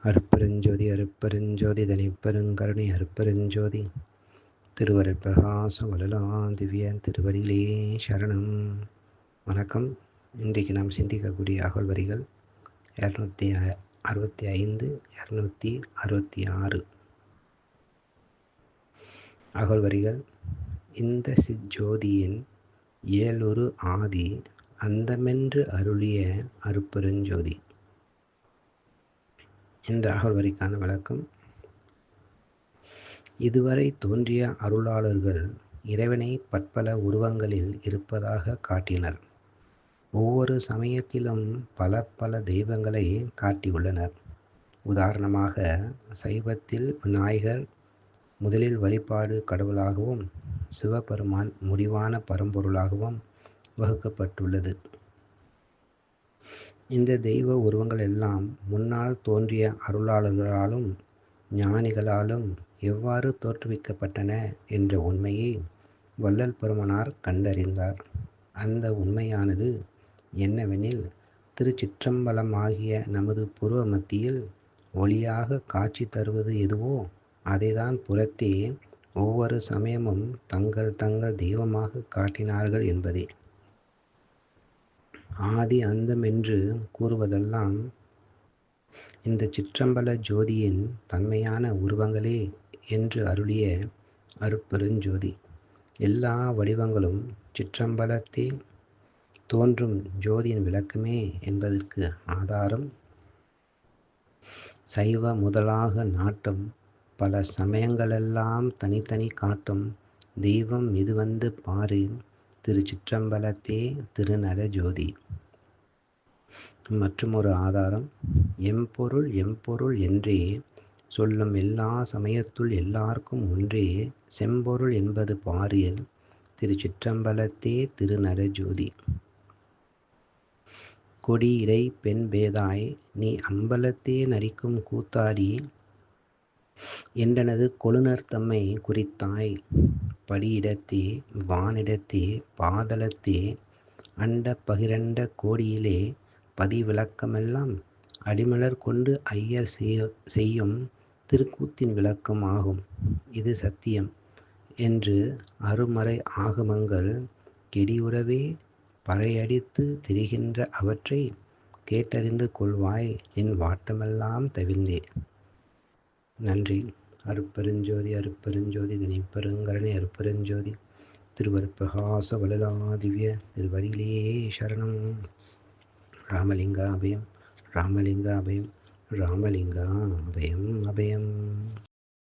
அருட்பெருஞ்சோதி அருட்பெருஞ்சோதி தனிப்பெருங்கருணை அருட்பெருஞ்சோதி திருவருட் பிரகாசம் வள்ளலார் திவ்ய திருவடிகளே சரணம். வணக்கம். இன்றைக்கு நாம் சிந்திக்கக்கூடிய அகல் வரிகள் 265 266 அகல் வரிகள். இந்த சிற்ஜோதியின் இயலுரு ஆதி அந்தமென்று அருளிய அருட்பெருஞ்சோதி. இந்த அகல் வரிக்கான விளக்கம். இதுவரை தோன்றிய அருளாளர்கள் இறைவனை பற்பல உருவங்களில் இருப்பதாக காட்டினர். ஒவ்வொரு சமயத்திலும் பல பல தெய்வங்களை காட்டியுள்ளனர். உதாரணமாக சைவத்தில் விநாயகர் முதலில் வழிபாடு கடவுளாகவும் சிவபெருமான் முடிவான பரம்பொருளாகவும் வகுக்கப்பட்டுள்ளது. இந்த தெய்வ உருவங்கள் எல்லாம் முன்னால் தோன்றிய அருளாளர்களாலும் ஞானிகளாலும் எவ்வாறு தோற்றுவிக்கப்பட்டன என்ற உண்மையை வள்ளல் பெருமானார் கண்டறிந்தார். அந்த உண்மையானது என்னவெனில், திருச்சிற்றம்பலம் ஆகிய நமது புருவ மத்தியில் ஒளியாக காட்சி தருவது எதுவோ அதைதான் புறத்தே ஒவ்வொரு சமயமும் தங்கள் தங்கள் தெய்வமாக காட்டினார்கள் என்பதே. ஆதி அந்தம் என்று கூறுவதெல்லாம் இந்த சிற்றம்பல ஜோதியின் தன்மையான உருவங்களே என்று அருளிய அருட்பெருஞ்சோதி. எல்லா வடிவங்களும் சிற்றம்பலத்தே தோன்றும் ஜோதியின் விளக்கமே என்பதற்கு ஆதாரம், சைவ முதலாக நாட்டும் பல சமயங்களெல்லாம் தனித்தனி காட்டும் தெய்வம் இது வந்து பாரு திருச்சிற்றம்பலத்தே திருநட ஜோதி. மற்றும் ஒரு ஆதாரம், எம்பொருள் எம்பொருள் என்றே சொல்லும் எல்லா சமயத்துள் எல்லாருக்கும் ஒன்றே செம்பொருள் என்பது பாரில் திருச்சிற்றம்பலத்தே திருநட ஜோதி. கொடி இடை பெண் பேதாய் நீ அம்பலத்தே நடிக்கும் கூத்தாடி என்றனது கொழுநர் தம்மை குறித்தாய். படியிடத்தே வானிடத்தே பாதளத்தே அண்ட பகிரண்ட கோடியிலே பதிவிளக்கமெல்லாம் அடிமலர் கொண்டு ஐயர் செய்யும் திருக்கூத்தின் விளக்கம் ஆகும். இது சத்தியம் என்று அருமறை ஆகமங்கள் கெடியுறவே பறையடித்து திரிகின்ற அவற்றை கேட்டறிந்து கொள்வாய் நின் வாட்டமெல்லாம் தவிர்ந்தே. நன்றி. அருட்பெருஞ்சோதி அருட்பெருஞ்சோதி தனிப்பெருங்கருணை அருட்பெருஞ்சோதி திருவருட் பிரகாச வள்ளலார் திவ்ய திருவடிகளே சரணம். ராமலிங்க அபயம் ராமலிங்க அபயம் ராமலிங்க அபயம் அபயம்.